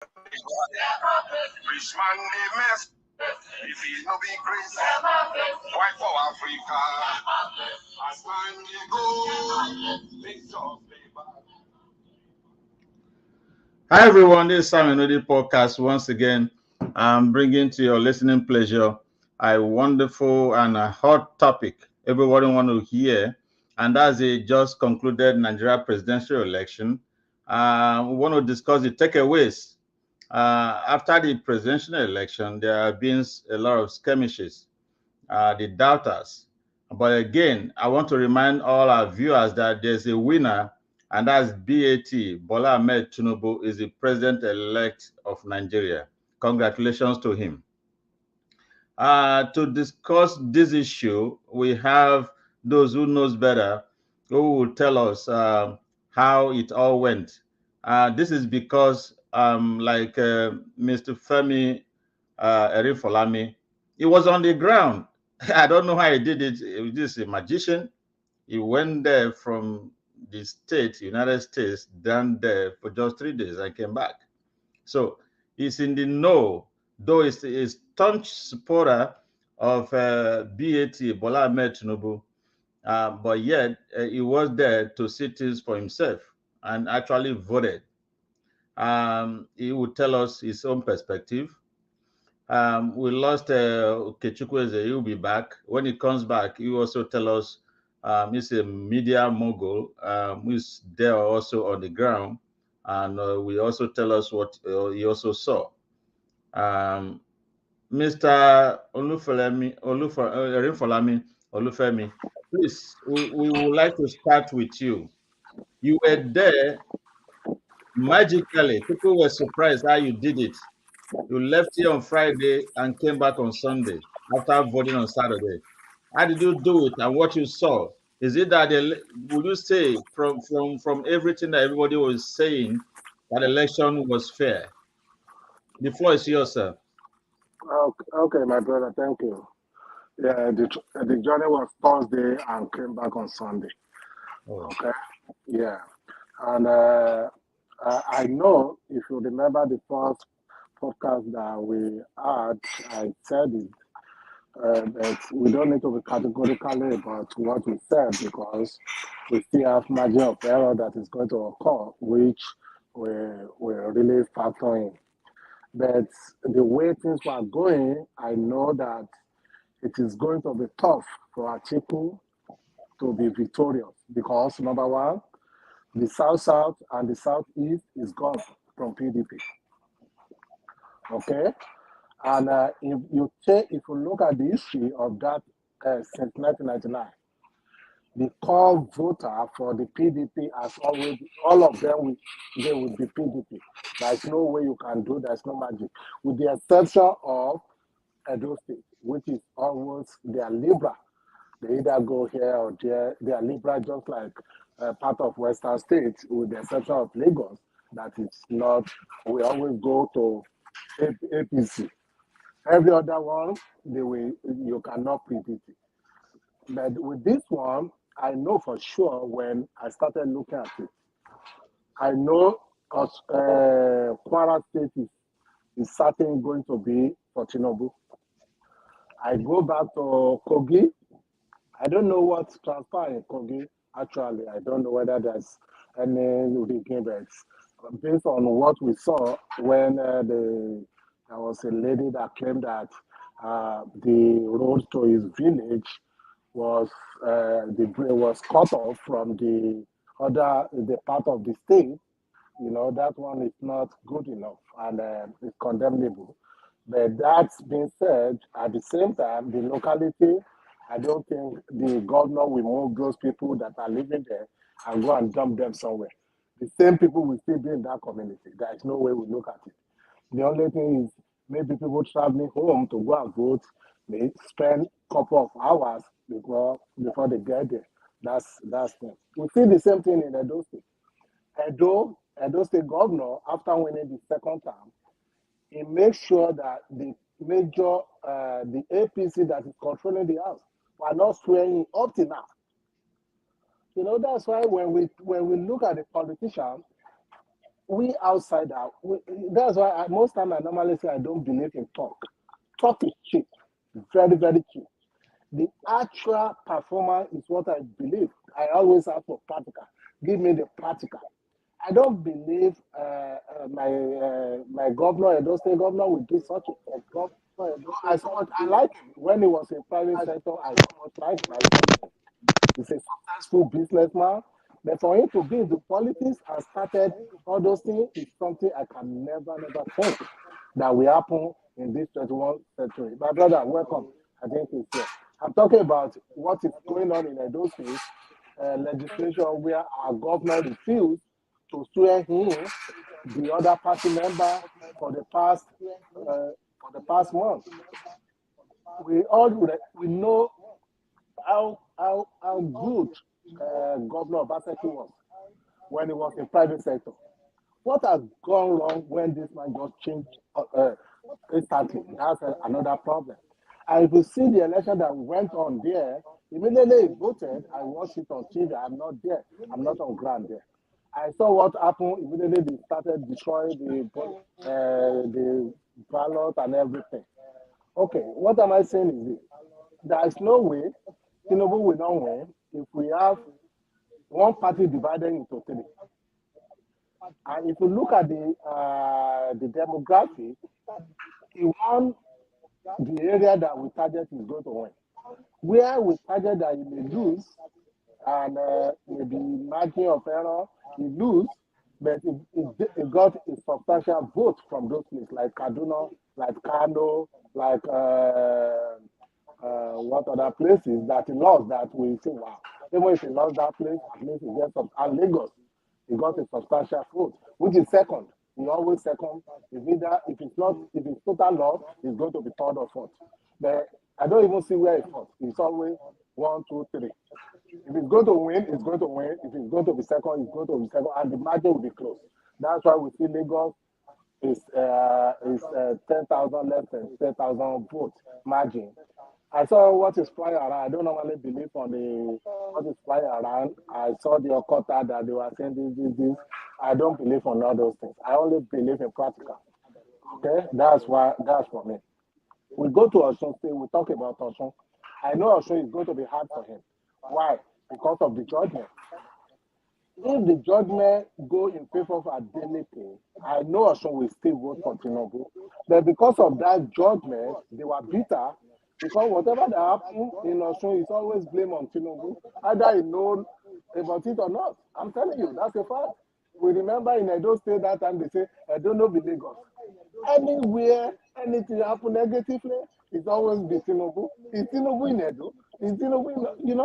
Rich man they mess. If he no be crazy, why for Africa? As time they go, things just stay back. Hi everyone, this is Sam Enodi podcast once again. I'm bringing to your listening pleasure a wonderful and a hot topic everybody want to hear, and that's the just concluded Nigeria presidential election. We want to discuss the takeaways. After the presidential election, there have been a lot of skirmishes, the doubters. But again, I want to remind all our viewers that there's a winner, and that's BAT. Bola Ahmed Tinubu is the president-elect of Nigeria. Congratulations to him. To discuss this issue, we have those who knows better, who will tell us how it all went. This is because, like Mr. Femi Erifolami, he was on the ground. I don't know how he did it. He was just a magician. He went there from the state, United States, down there for just 3 days and came back. So he's in the know, though he's a staunch supporter of BAT, Bola Ahmed Tinubu, but yet he was there to see things for himself and actually voted. He would tell us his own perspective. We lost Kechukweze. He'll be back. When he comes back, he will also tell us he's a media mogul who's there also on the ground, and we also tell us what he also saw. Mr. Olufemi, please, we would like to start with you. You were there magically. People were surprised how you did it. You left here on Friday and came back on Sunday after voting on Saturday. How did you do it and what you saw? Is it that would you say from everything that everybody was saying that election was fair? The floor is yours, sir. Okay, my brother, thank you. Yeah, the journey was Thursday and came back on Sunday. Oh. Okay, yeah, and I know if you remember the first podcast that we had, I said it. That we don't need to be categorically about what we said because we still have margin of error that is going to occur, which we really factor in. But the way things were going, I know that it is going to be tough for Atiku to be victorious because number one, the South and the Southeast is gone from PDP. Okay, and if you look at the history of that since 1999, the core voter for the PDP has always all of them they will be PDP. There's no way you can do. There's no magic, with the exception of Edo State, which is almost they are liberal. They either go here or there. They are liberal, just like part of Western states, with the exception of Lagos. That is not. We always go to APC. Every other one, you cannot predict it. But with this one, I know for sure when I started looking at it. I know Kwara State is certainly going to be for Tinubu. I go back to Kogi. I don't know what's transpired in Kogi. Actually, I don't know whether there's any rigging, but based on what we saw when there was a lady that claimed that the road to his village was cut off from the part of the state. You know, that one is not good enough and it's condemnable. But that being said, at the same time, the locality, I don't think the governor will move those people that are living there and go and dump them somewhere. The same people will still be in that community. There is no way we look at it. The only thing is maybe people traveling home to go and vote may spend a couple of hours before they get there. That's it. We see the same thing in Edo State. Edo State governor, after winning the second term, he makes sure that the APC that is controlling the house are not swearing up to now. You know, that's why when we look at the politicians, we outsider, that's why most time I normally say I don't believe in talk. Talk is cheap, very, very cheap. The actual performance is what I believe. I always ask for practical. Give me the practical. I don't believe my governor, Edo State governor, will do such a governor. I so much I like him when he was in private sector. I so much like him. I respect him. He's a successful businessman. But for him to be into politics and started all those things is something I can never think that will happen in this 21st century. My brother, welcome. I think it's here. I'm talking about what is going on in Edo State legislation where our governor refused to swear in the other party member for the past month. We know how good Governor Obaseki was when he was in private sector. What has gone wrong when this man just changed instantly? That's another problem. And if you see the election that went on there, immediately he voted, I watched it on TV. I'm not there. I'm not on ground there. I saw what happened. Immediately they started destroying the ballot and everything. Okay, what am I saying is this? There is no way Tinubu will not win if we have one party divided into three. And if you look at the demographic, he won the area that we target is going to win. Where we target that he may lose, and maybe margin of error, he lose, but he got a substantial vote from those places like Kaduna, like Kano, like what other places that he lost that we say, wow. Even if he lost that place, at least he gets some. And Lagos, he got a substantial vote, which is second. He always second. If it's total loss, it's going to be third or fourth. But I don't even see where he fought. It's always 1, 2, 3. If it's going to win, it's going to win. If it's going to be second, it's going to be second, and the margin will be close. That's why we see Lagos is 10,000 less than 10,000 vote margin. I saw what is flying around. I don't normally believe on what is flying around. I saw the Okota that they were saying this. I don't believe on all those things. I only believe in practical. Okay, that's for me. We go to Osun State, we talk about Osun. I know Osun is going to be hard for him. Why? Because of the judgment. If the judgment go in favor of Adeleke, I know Osun will still vote for Tinubu. But because of that judgment, they were bitter. Because whatever that happened in Osun is always blame on Tinubu. Either he knows about it or not. I'm telling you, that's a fact. We remember in Edo State that time they say, I don't know the Lagos. Anywhere, anything happen negatively, it's always be Tinubu. Is Tinubu in Edo? Is Tinubu in,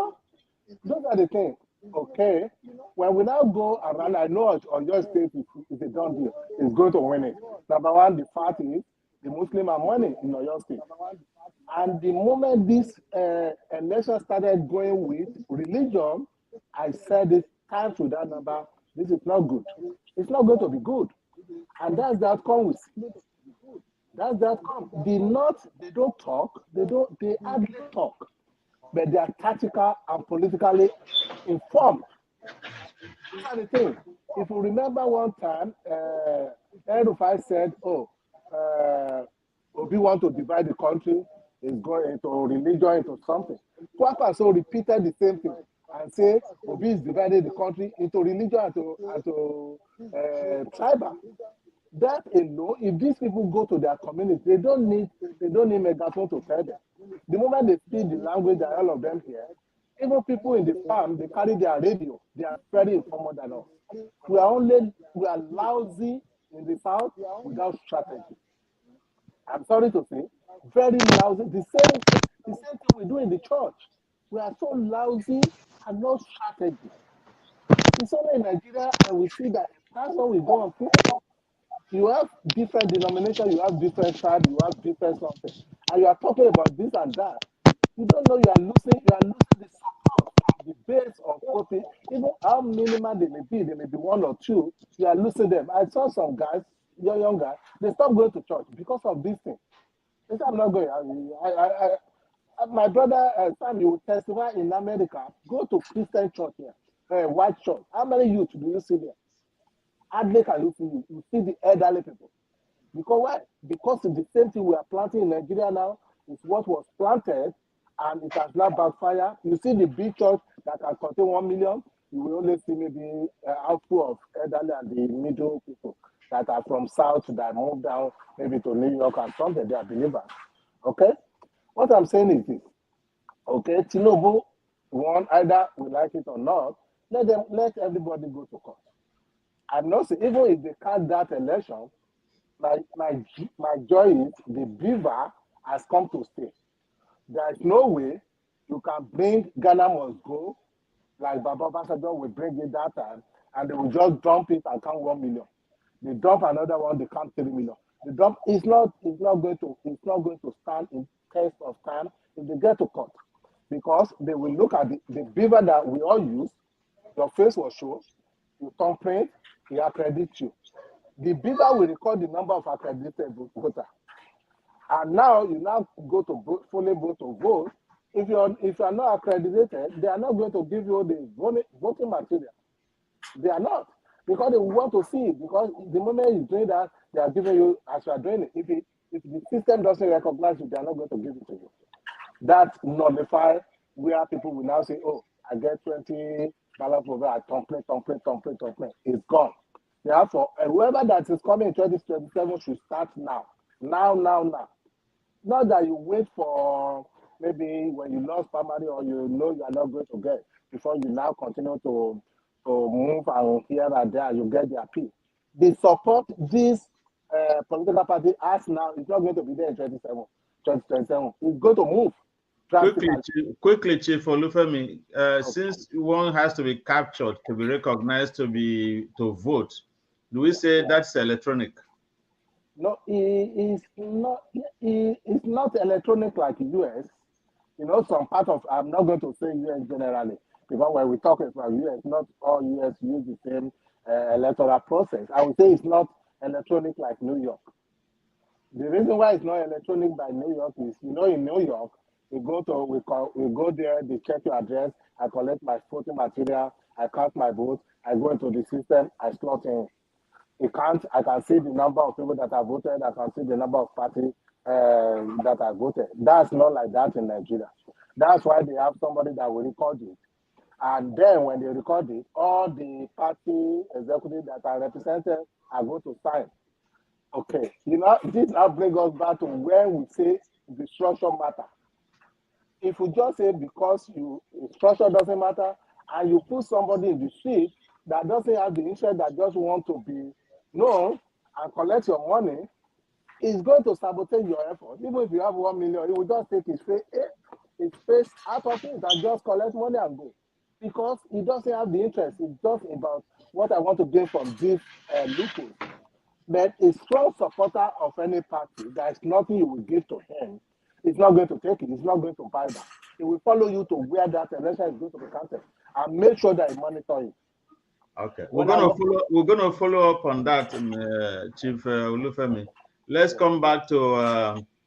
those are the things. Okay. When we now go around, I know on your state, if a done deal, is going to win it. Number one, the fact is, the Muslim are winning in your state. And the moment this election started going with religion, I said it time to that number, this is not good. It's not going to be good. And that's the outcome we see. That's the outcome. The North, they don't talk, they hardly talk, but they are tactical and politically informed. These are the things. If you remember one time, El-Rufai said, Obi want to divide the country, is going into religion, into something. Kwakwaso repeated the same thing and say Obi is dividing the country into religion and to tribal. That alone, if these people go to their community, they don't need megaphone to tell them. The moment they speak the language that all of them hear, even people in the farm, they carry their radio. They are very informed than us. We are lousy in the south without strategy. I'm sorry to say, very lousy. The same thing we do in the church. We are so lousy and no strategy. It's only in Nigeria and we see that that's what we go on people. You have different denominations, you have different tribes, you have different something. And you are talking about this and that. You don't know you are losing the support from the base of voting. Even how minimal they may be one or two, you are losing them. I saw some guys, young guys, they stopped going to church because of this thing. They said, I'm not going. My brother, Sam, you will testify in America, go to Christian church here, white church. How many youth do you see there? hardly can you see it. You see the elderly people. Because why? Because it's the same thing we are planting in Nigeria now. It's what was planted, and it has now backfired. You see the big church that can contain 1 million, you will only see maybe an outflow of elderly and the middle people that are from south that move down maybe to New York and something. They are believers. Okay? What I'm saying is this. Okay, Tinubu, one, either we like it or not, let everybody go to court. I'm not saying, even if they can't that election, my joy is the beaver has come to stay. There is no way you can bring Ghana must go, like Baba Ambassador will bring it that time, and they will just dump it and count 1 million. They dump another one, they count 3 million. The dump is not going to stand in test of time if they get to court. Because they will look at the beaver that we all use, your face will show, you thumbprint, he accredits you. The beaver will record the number of accredited voters. And now you now go to vote, fully vote to vote. If you are not accredited, they are not going to give you the voting material. They are not. Because they want to see it. Because the moment you do that, they are giving you as you are doing it. If the system doesn't recognize you, they are not going to give it to you. That nullifies where people will now say, oh, I get 20 ballots over, I template. It's gone. Therefore, whoever that is coming in 2027 should start now. Now. Not that you wait for maybe when you lost primary or you know you are not going to get before you now continue to move and here and there, you get the appeal. The support this political party has now is not going to be there in 2027. It's going to move. Quickly, Chief Olufemi, since one has to be captured, to be recognized, to vote, do we say that's electronic? No, it's not electronic like US. You know, some part of, I'm not going to say US generally, because when we talk about US, not all US use the same electoral process. I would say it's not electronic like New York. The reason why it's not electronic by New York is, you know, in New York, we go there, they check your address, I collect my voting material, I count my votes, I go into the system, I slot in. I can see the number of people that have voted, I can see the number of parties that have voted. That's not like that in Nigeria. That's why they have somebody that will record it. And then when they record it, all the party executives that are represented are going to sign. Okay, you know, this now brings us back to where we say the structure matter. If you just say because structure doesn't matter, and you put somebody in the street that doesn't have the interest, that just want to be known and collect your money, it's going to sabotage your effort. Even if you have 1 million, he will just take his face out of it and just collect money and go. Because he doesn't have the interest. It's just about what I want to gain from this loophole. But a strong supporter of any party, there is nothing you will give to him. It's not going to take it. It's not going to buy that. It will follow you to where that election is going to be counted and make sure that you monitor it. Okay, we're gonna follow up on that, Chief Olufemi. Let's come back to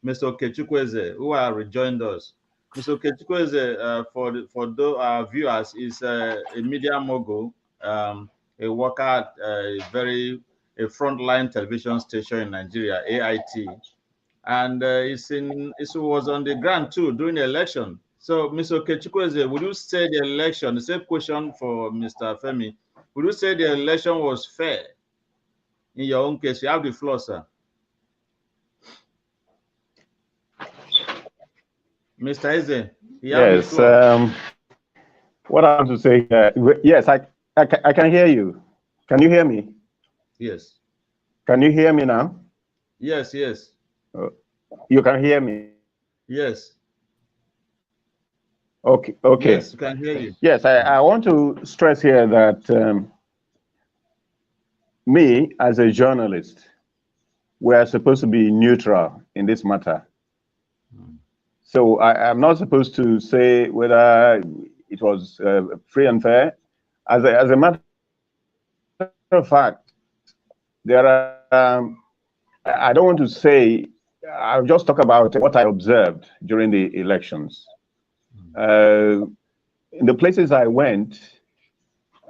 Mr. Okechukwueze, who has rejoined us. Mr. Okechukwueze, for our viewers, is a media mogul, a worker at a frontline television station in Nigeria, AIT, and it was on the ground too during the election. So, Mr. Okechukwueze, would you say the election? The same question for Mr. Femi. Would you say the election was fair? In your own case, you have the floor, sir. Mr. Eze, yes. What I want to say, yes, I can hear you. Can you hear me? Yes. Can you hear me now? Yes. You can hear me? Yes. Okay. Yes, you can hear you. Yes, I want to stress here that me, as a journalist, we are supposed to be neutral in this matter. So I'm not supposed to say whether it was free and fair. As a matter of fact, there are, I don't want to say, I'll just talk about what I observed during the elections. In the places I went,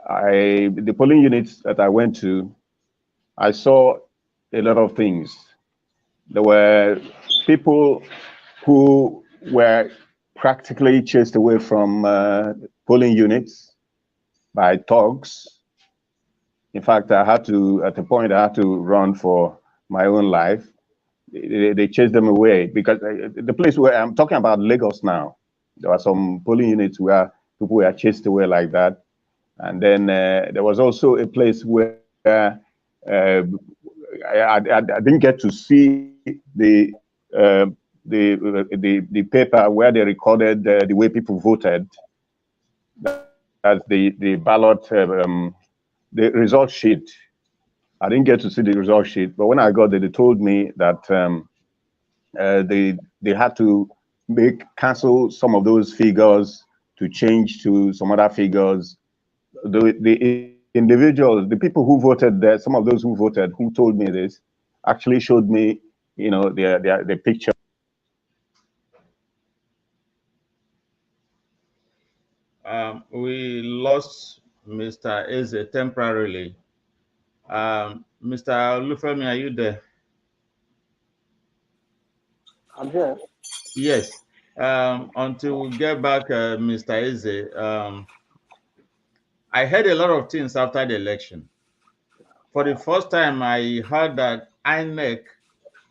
the polling units that I went to, I saw a lot of things. There were people who were practically chased away from polling units by thugs. In fact, I had to, at a point, I had to run for my own life. They chased them away because the place where I'm talking about Lagos now, there were some polling units where people were chased away like that. And then there was also a place where I didn't get to see uh, the paper where they recorded the way people voted. That's the ballot, the result sheet. I didn't get to see the result sheet, but when I got there, they told me that they had to cancel some of those figures to change to some other figures. The individuals, the people who voted there, some of those who voted, who told me this, actually showed me, the picture. We lost Mr. Eze temporarily. Mr. Lufemi, are you there? I'm here. Yes. Until we get back, Mr. Eze, I heard a lot of things after the election. For the first time, I heard that INEC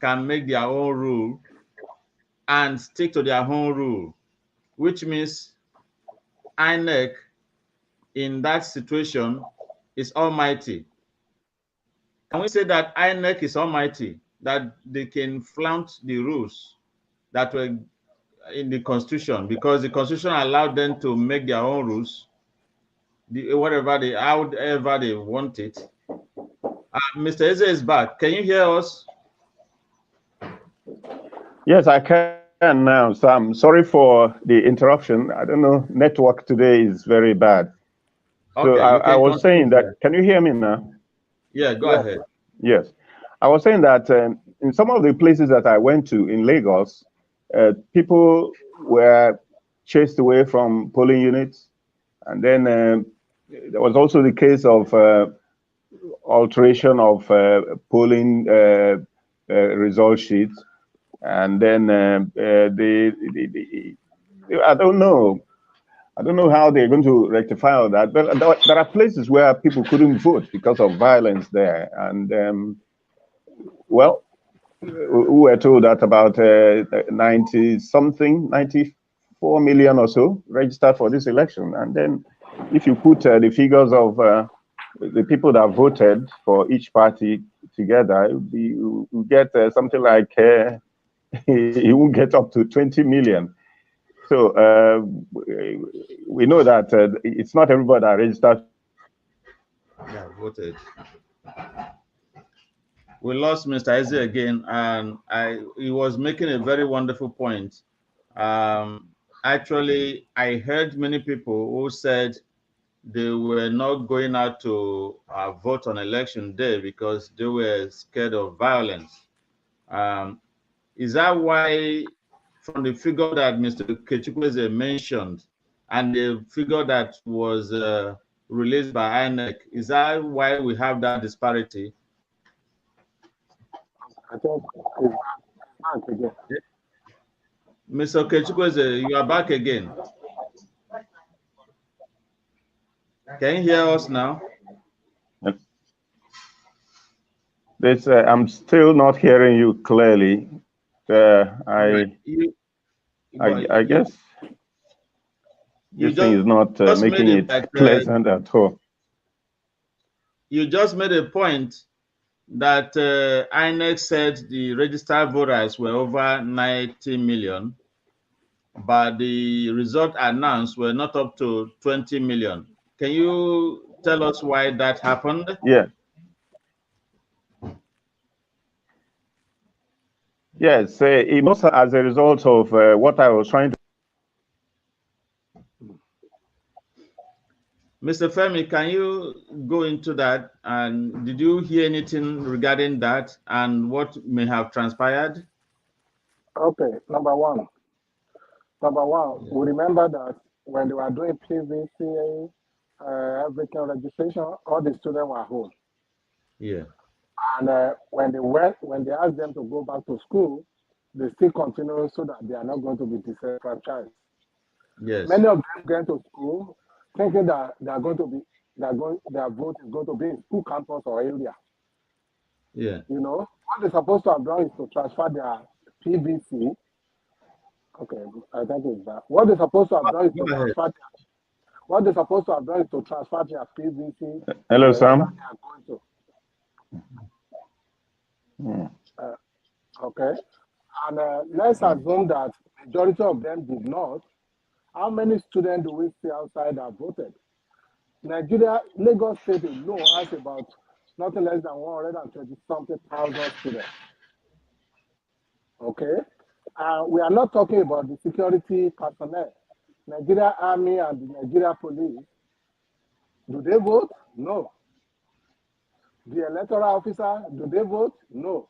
can make their own rule and stick to their own rule, which means INEC in that situation is almighty. Can we say that INEC is almighty, that they can flout the rules that were in the Constitution, because the Constitution allowed them to make their own rules, however they want it. Mr. Eze is back. Can you hear us? Yes, I can now. So I'm sorry for the interruption. I don't know, network today is very bad. So Okay, you I can was saying continue that, there. can you hear me now? Yeah, go Yes. ahead. Yes. I was saying that in some of the places that I went to in Lagos, people were chased away from polling units. And then there was also the case of alteration of polling result sheets. And then I don't know. I don't know how they're going to rectify all that. But there are places where people couldn't vote because of violence there. And well, we were told that about 90 something, 94 million or so registered for this election. And then if you put the figures of the people that voted for each party together, you get something like, it will get up to 20 million. So we know that it's not everybody that registered. Yeah, voted. We lost Mr. Eze again, and he was making a very wonderful point. Actually, I heard many people who said they were not going out to vote on election day because they were scared of violence. Is that why, from the figure that Mr. Kechukweze mentioned and the figure that was released by INEC, is that why we have that disparity? I think it's back again. Mr. Kechukweze, you are back again. Can you hear us now? This, I'm still not hearing you clearly. I guess this thing is not making it pleasant at all. You just made a point that INEC said the registered voters were over 90 million, but the result announced were not up to 20 million. Can you tell us why that happened? Yeah. Yes, it must as a result of what I was trying to. Mr. Femi, can you go into that? And did you hear anything regarding that and what may have transpired? Okay, number one, we remember that when they were doing PVCA, everything registration, all the students were home. Yeah. And when they asked them to go back to school, they still continue so that they are not going to be disenfranchised. Yes. Many of them going to school thinking that their vote is going to be in school campus or area. Yeah. You know, what they're supposed to have done is to transfer their PVC. Okay, I think it's that. What they're supposed to have done is to transfer their PVC. Hello, Sam. They are going to. Okay, and let's assume that majority of them did not. How many students do we see outside that voted? Nigeria, Lagos State alone has about nothing less than 120-something thousand students. Okay, we are not talking about the security personnel. Nigeria Army and the Nigeria Police, do they vote? No. The electoral officer, do they vote? No.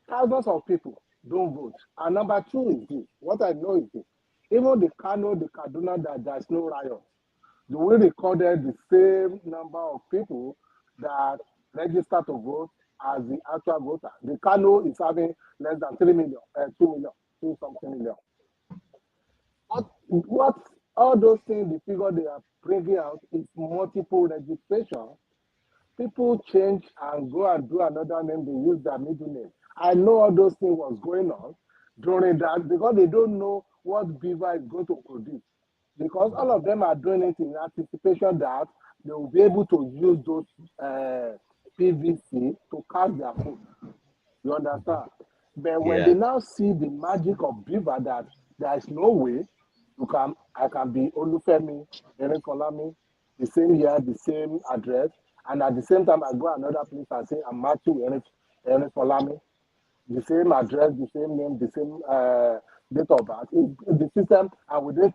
Thousands of people don't vote. And number two is this. What I know is this. Even the Kano, the Kaduna, that there's no riot. Do we recorded the same number of people that register to vote as the actual voter? The Kano is having less than 3 million, 2 million, 2 something million. What all those things, the figure they are bringing out is multiple registration. People change and go and do another name, they use their middle name. I know all those things was going on during that because they don't know what Beaver is going to produce. Because all of them are doing it in anticipation that they will be able to use those PVC to cast their food. You understand? But when they now see the magic of Beaver, that there is no way I can be Olufemi, Erekolami, the same year, the same address, and at the same time I go another place and say I'm Matthew Erekolami, the same address, the same name, the same date of birth. The system, and with the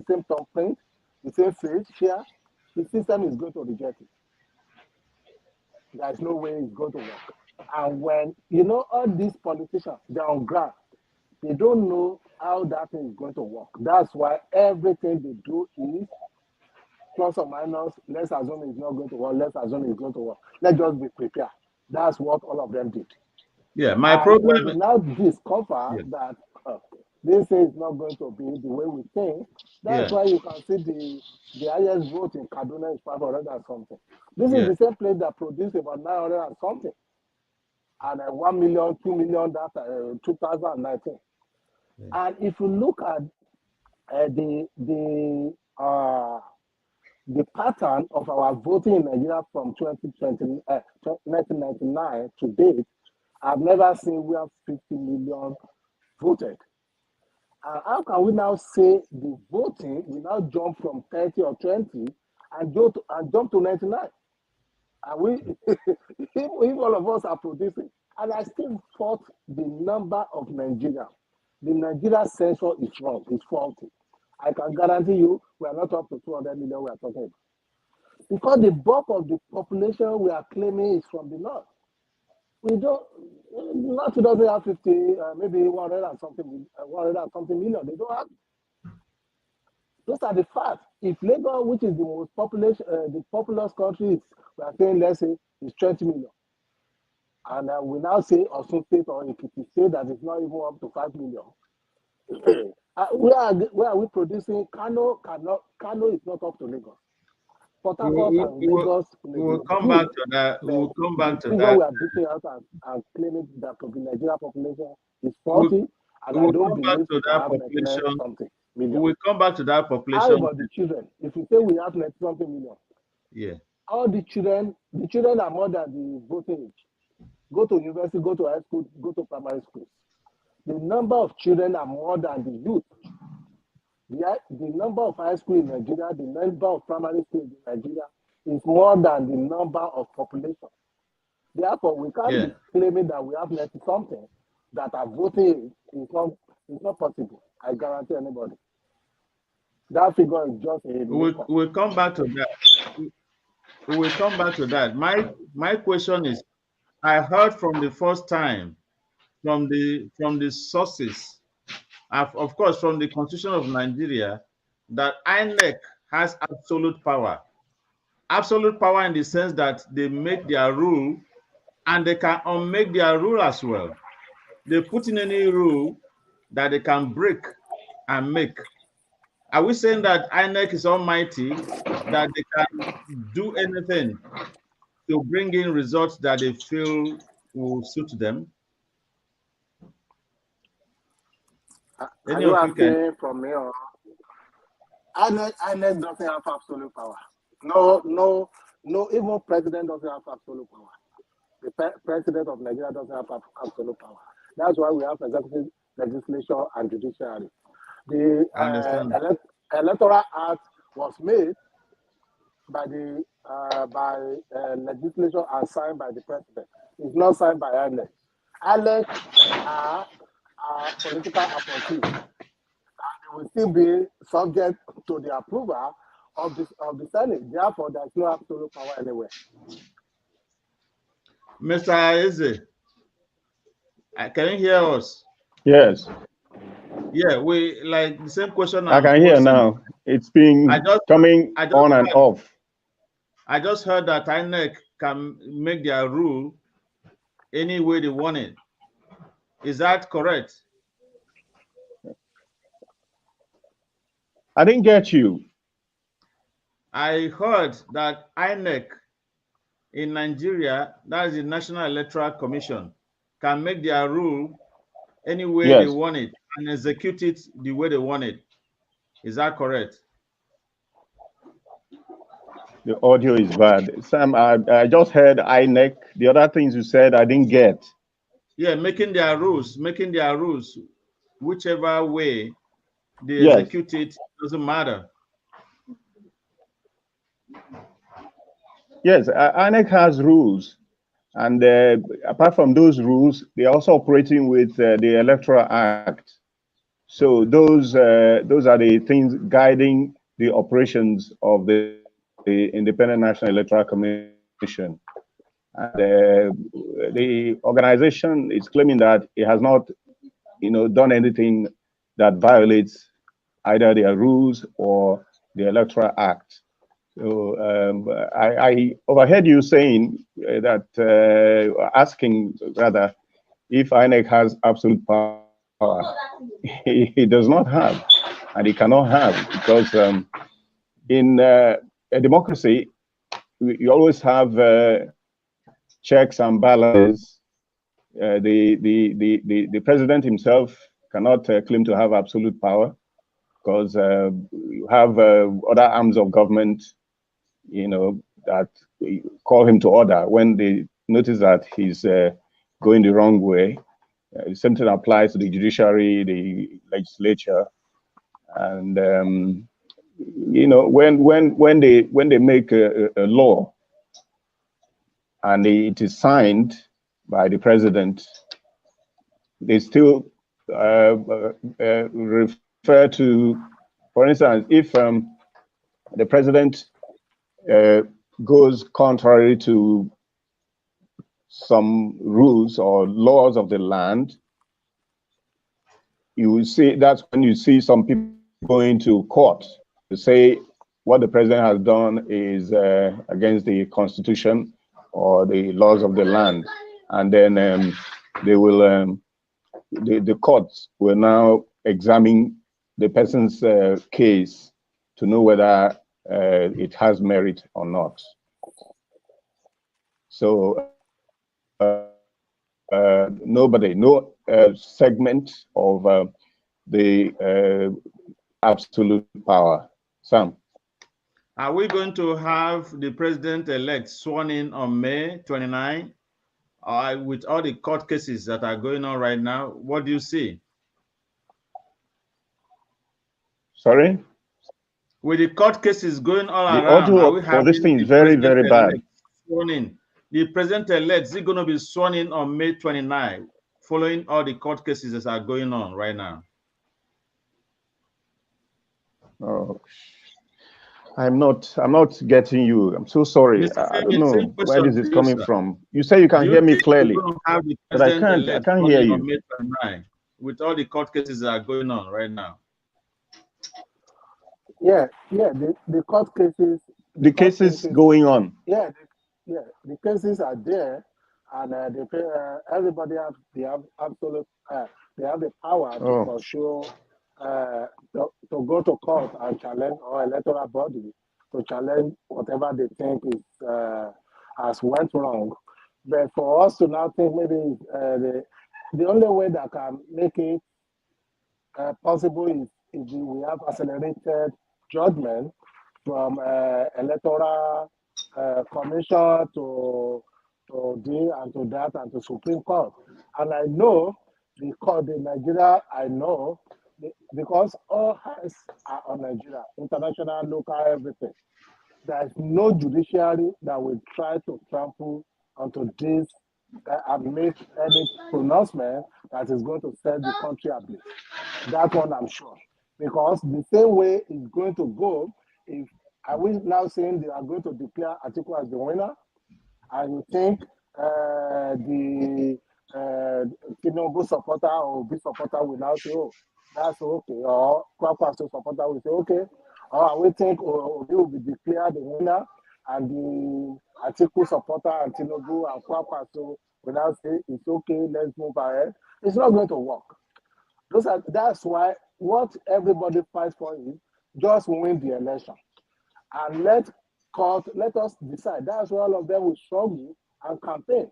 same thumbprint, the same face share, the system is going to reject it. There's no way it's going to work. And when, you know, all these politicians, they're on ground, they don't know how that thing is going to work. That's why everything they do is plus or minus, let's assume it's not going to work, let's assume it's going to work. Let's just be prepared. That's what all of them did. Yeah, my problem is now discover that they say it's not going to be the way we think. That's why you can see the highest vote in Kaduna is 500 and something. This is the same place that produced about 900 and something. And 1 million, 2 million, that 2019. And if you look at the pattern of our voting in Nigeria from 1999 to date, I've never seen we have 50 million voted. How can we now say the voting will now jump from 30 or 20 and jump to 99? And we, if all of us are producing, and I still thought the number of Nigerians, the Nigeria census is wrong, it's faulty. I can guarantee you we are not up to 200 million we are talking about. Because the bulk of the population we are claiming is from the north. We don't, not doesn't have 50, maybe 100 and something million. They don't have. Those are the facts. If Lagos, which is the most population, the populous country, we are saying, let's say, is 20 million. And we now say Osun State or Ekiti State that is not even up to 5 million. Where are we producing? Kano is not up to Lagos. Port Harcourt and Lagos. We will come back to that. We will come back to that. We are looking out and claiming that the Nigerian population is 40, and I don't believe we have 99 something million. We will come back to that population. How about the children? If you say we have 90 something million, all the children are more than the voting age. Go to university, go to high school, go to primary school. The number of children are more than the youth. The number of high school in Nigeria, the number of primary schools in Nigeria is more than the number of population. Therefore, we can't be claiming that we have 90 something that are voting. It's not possible. I guarantee anybody. That figure is just a. We'll come back to that. We will come back to that. My question is, I heard from the first time from the sources, of course, from the Constitution of Nigeria, that INEC has absolute power. absolute power in the sense that they make their rule and they can unmake their rule as well. They put in any rule that they can break and make. Are we saying that INEC is almighty, that they can do anything to bring in results that they feel will suit them? Are you asking from me? Or INEC doesn't have absolute power. No, even president doesn't have absolute power. The president of Nigeria doesn't have absolute power. That's why we have executive, legislature, and judiciary. The Electoral Act was made by the legislature and signed by the president. It's not signed by INEC. INEC are political appointees. They will still be subject to the approval of the Senate. Therefore, there is no absolute power anywhere. Mr. Eze, can you hear us? Yes. Yeah, we like the same question. I can hear now. It's been coming on and off. I just heard that INEC can make their rule any way they want it. Is that correct? I didn't get you. I heard that INEC in Nigeria, that is the National Electoral Commission, can make their rule any way they want it and execute it the way they want it. Is that correct? The audio is bad. Sam, I just heard INEC. The other things you said, I didn't get. Yeah, making their rules, whichever way they execute it, doesn't matter. Yes, INEC has rules. And apart from those rules, they're also operating with the Electoral Act. So those are the things guiding the operations of the Independent National Electoral Commission. And the organization is claiming that it has not, done anything that violates either their rules or the Electoral Act. So I overheard you saying that, asking rather, if INEC has absolute power. It does not have, and it cannot have, because in a democracy, you always have checks and balances. The president himself cannot claim to have absolute power, because you have other arms of government, that call him to order when they notice that he's going the wrong way. The same thing applies to the judiciary, the legislature, and when they make a law and it is signed by the president, they still refer to, for instance, if the president goes contrary to some rules or laws of the land, you will see, that's when you see some people going to court to say what the president has done is against the constitution or the laws of the land. And then they will, the courts will now examine the person's case to know whether it has merit or not. So no segment of the absolute power. Sam? Are we going to have the president-elect sworn in on May 29? With all the court cases that are going on right now, what do you see? Sorry? With the court cases going all around, audio for this thing is very, very bad. Sworn in. The president-elect is going to be sworn in on May 29, following all the court cases that are going on right now. Oh, I'm not getting you. I'm so sorry. I don't know where this is coming from. You say you can hear me clearly, but I can't hear you. May 29, with all the court cases that are going on right now. Yeah. The court cases the cases going on. Yeah, the cases are there, and everybody they have absolute they have the power to pursue to go to court and challenge, or electoral body to challenge whatever they think is has went wrong. But for us to now think maybe the only way that can make it possible is if we have accelerated judgment from electoral commission to this and to that and to Supreme Court. And I know the court in Nigeria, I know, because all hands are on Nigeria, international, local, everything. There is no judiciary that will try to trample onto this and make any pronouncement that is going to set the country ablaze. That one I'm sure. Because the same way it's going to go, if are we now saying they are going to declare Atiku as the winner, and you think the Tinubu supporter or Obi supporter will now say, oh, that's okay, or Kwakwaso supporter will say, okay, or we think Obi will be declared the winner, and the Atiku supporter and Tinubu and Kwakwaso will now say, it's okay, let's move ahead. It's not going to work. That's why what everybody fights for is just win the election. And let us decide. That's why all of them will struggle and campaign.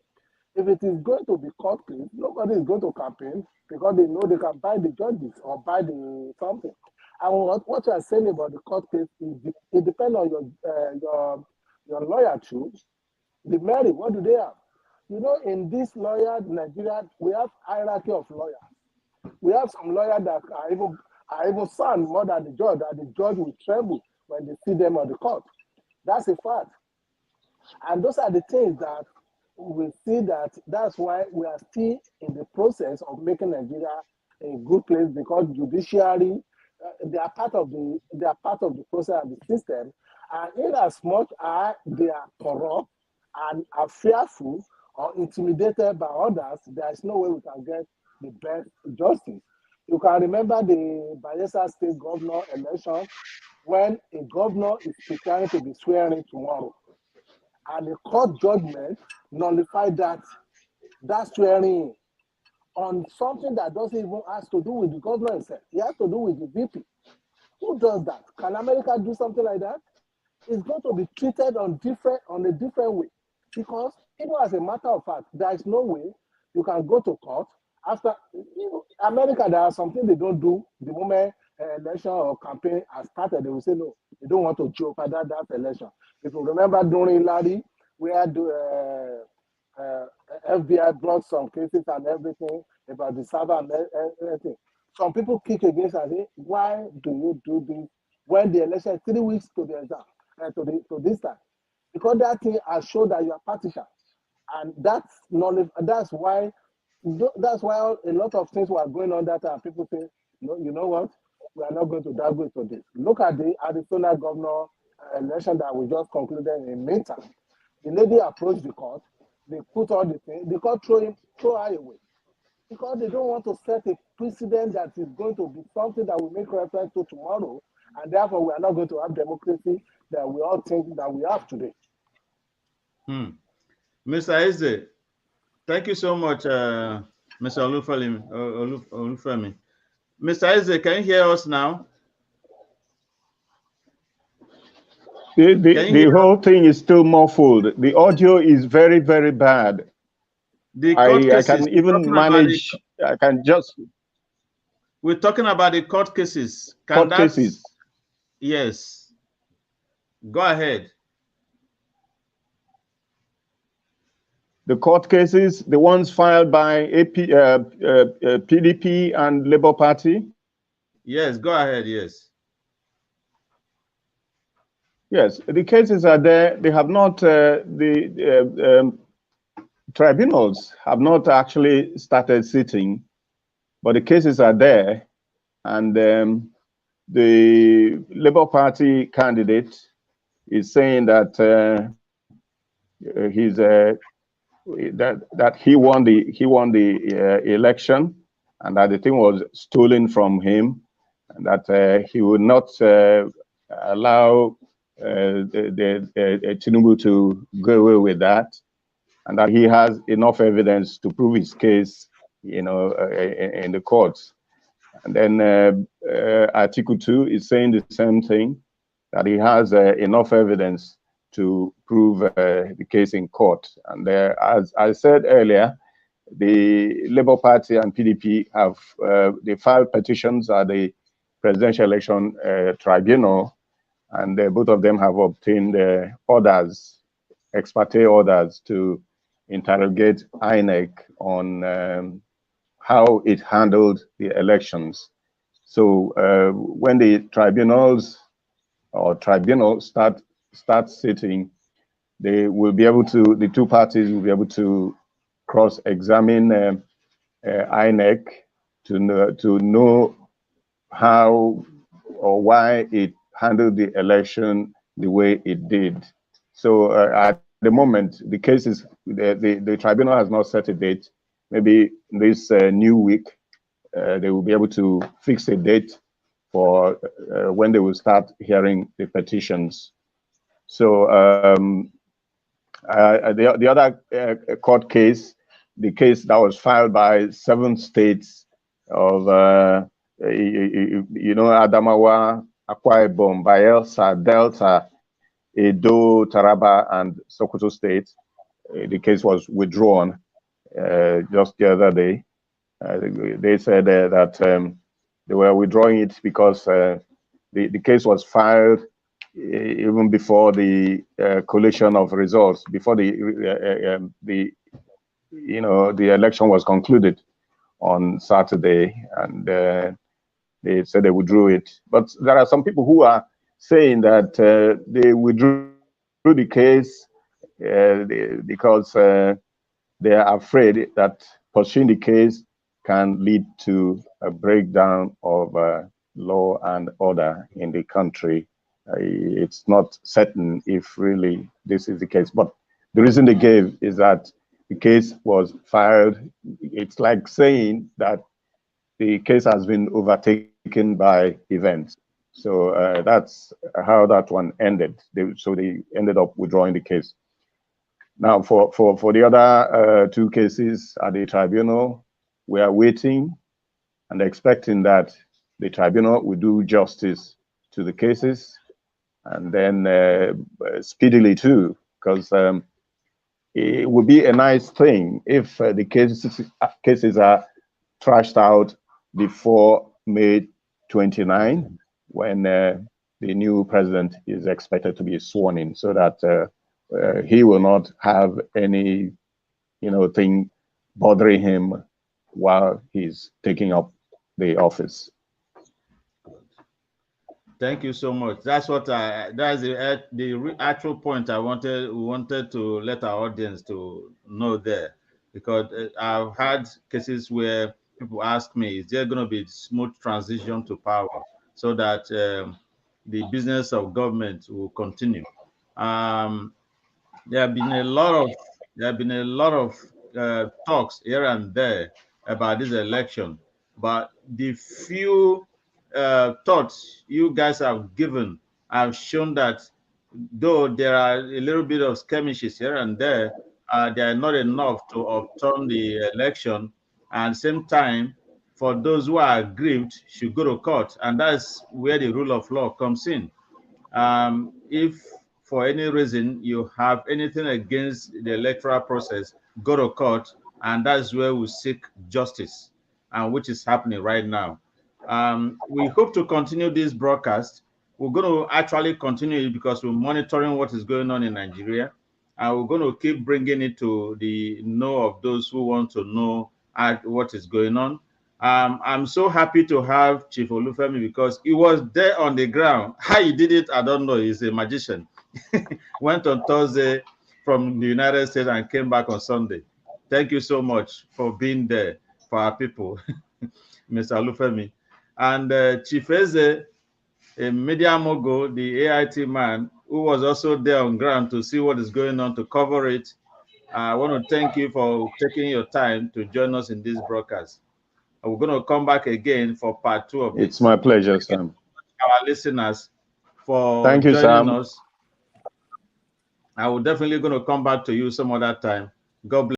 If it is going to be court case, nobody is going to campaign because they know they can buy the judges or buy the something. And what you are saying about the court case is it depends on your lawyer too. The merit, what do they have? You know, in this lawyer Nigeria, we have hierarchy of lawyers. We have some lawyers that are even sound more than the judge, that the judge will tremble when they see them on the court. That's a fact. And those are the things that we see that's why we are still in the process of making Nigeria a good place, because judiciary, they are part of the process and the system. And in as much as they are corrupt and are fearful or intimidated by others, there is no way we can get the best justice. You can remember the Bayelsa State governor election, when a governor is preparing to be sworn in tomorrow, and the court judgment nullified that swearing on something that doesn't even have to do with the governor himself. It has to do with the VP. Who does that? Can America do something like that? It's going to be treated on a different way, because even as a matter of fact, there is no way you can go to court after America. There are something they don't do the moment election or campaign has started. They will say no, they don't want to jeopardize that election. If you remember during Larry, we had FBI brought some cases and everything about the server and everything. Some people kick against and say, why do you do this when the election is 3 weeks to the exam to this time? Because that thing has shown that you are partisan, and that's why a lot of things were going on that time. People say, no, you know what? We are not going to dive into this. Look at the Arizona governor election that we just concluded in May time. The lady approached the court. They put all the things. The court throw her away, because they don't want to set a precedent that is going to be something that we make reference to tomorrow, and therefore we are not going to have democracy that we all think that we have today. Mr. Eze, thank you so much, Mr. Olufemi. Mr. Eze, can you hear us now? The whole thing is still muffled. The audio is very, very bad. I can even manage. I can just. We're talking about the court cases. Cases. Yes. Go ahead. The court cases, the ones filed by PDP and Labour Party. Yes, go ahead. Yes. Yes, the cases are there. They have not, tribunals have not actually started sitting, but the cases are there. And the Labour Party candidate is saying that that he won the election, and that the thing was stolen from him, and that he would not allow Tinubu to go away with that, and that he has enough evidence to prove his case, in the courts. And then Article 2 is saying the same thing, that he has enough evidence to prove the case in court. And as I said earlier, the Labour Party and PDP have they filed petitions at the Presidential Election Tribunal, and both of them have obtained orders, ex parte orders, to interrogate INEC on how it handled the elections. So when the tribunals or tribunal start sitting, they will be able to, the two parties will be able to cross-examine INEC to know how or why it handled the election the way it did. So at the moment, the case is, the tribunal has not set a date. Maybe this new week, they will be able to fix a date for when they will start hearing the petitions. So the other court case, the case that was filed by 7 states of, Adamawa, Akwa Ibom, Bayelsa, Delta, Edo, Taraba, and Sokoto State. The case was withdrawn just the other day. They said that they were withdrawing it because the case was filed even before the collation of results, before the election was concluded on Saturday, and they said they withdrew it. But there are some people who are saying that they withdrew the case because they are afraid that pursuing the case can lead to a breakdown of law and order in the country. It's not certain if really this is the case, but the reason they gave is that the case was filed. It's like saying that the case has been overtaken by events. So that's how that one ended. So they ended up withdrawing the case. Now, for the other 2 cases at the tribunal, we are waiting and expecting that the tribunal will do justice to the cases, and then speedily too, because it would be a nice thing if the cases are trashed out before May 29, when the new president is expected to be sworn in, so that he will not have any, thing bothering him while he's taking up the office. Thank you so much. That's the actual point I wanted to let our audience to know there, because I've had cases where people ask me, is there going to be smooth transition to power so that the business of government will continue? There have been a lot of talks here and there about this election, but the few thoughts you guys have given have shown that though there are a little bit of skirmishes here and there, they are not enough to overturn the election. And same time, for those who are aggrieved, should go to court, and that's where the rule of law comes in. If for any reason you have anything against the electoral process, go to court, and that's where we seek justice, and which is happening right now. We hope to continue this broadcast. We're going to actually continue it because we're monitoring what is going on in Nigeria, and we're going to keep bringing it to the know of those who want to know what is going on. I'm so happy to have Chief Olufemi because he was there on the ground. How he did it, I don't know. He's a magician. Went on Thursday from the United States and came back on Sunday. Thank you so much for being there for our people, Mr. Olufemi. And Chief Eze, a media mogul, the AIT man, who was also there on ground to see what is going on, to cover it. I want to thank you for taking your time to join us in this broadcast. We're going to come back again for part 2 of this. It's my pleasure, Sam. Our listeners for Thank you, joining Sam. us. I will definitely going to come back to you some other time. God bless.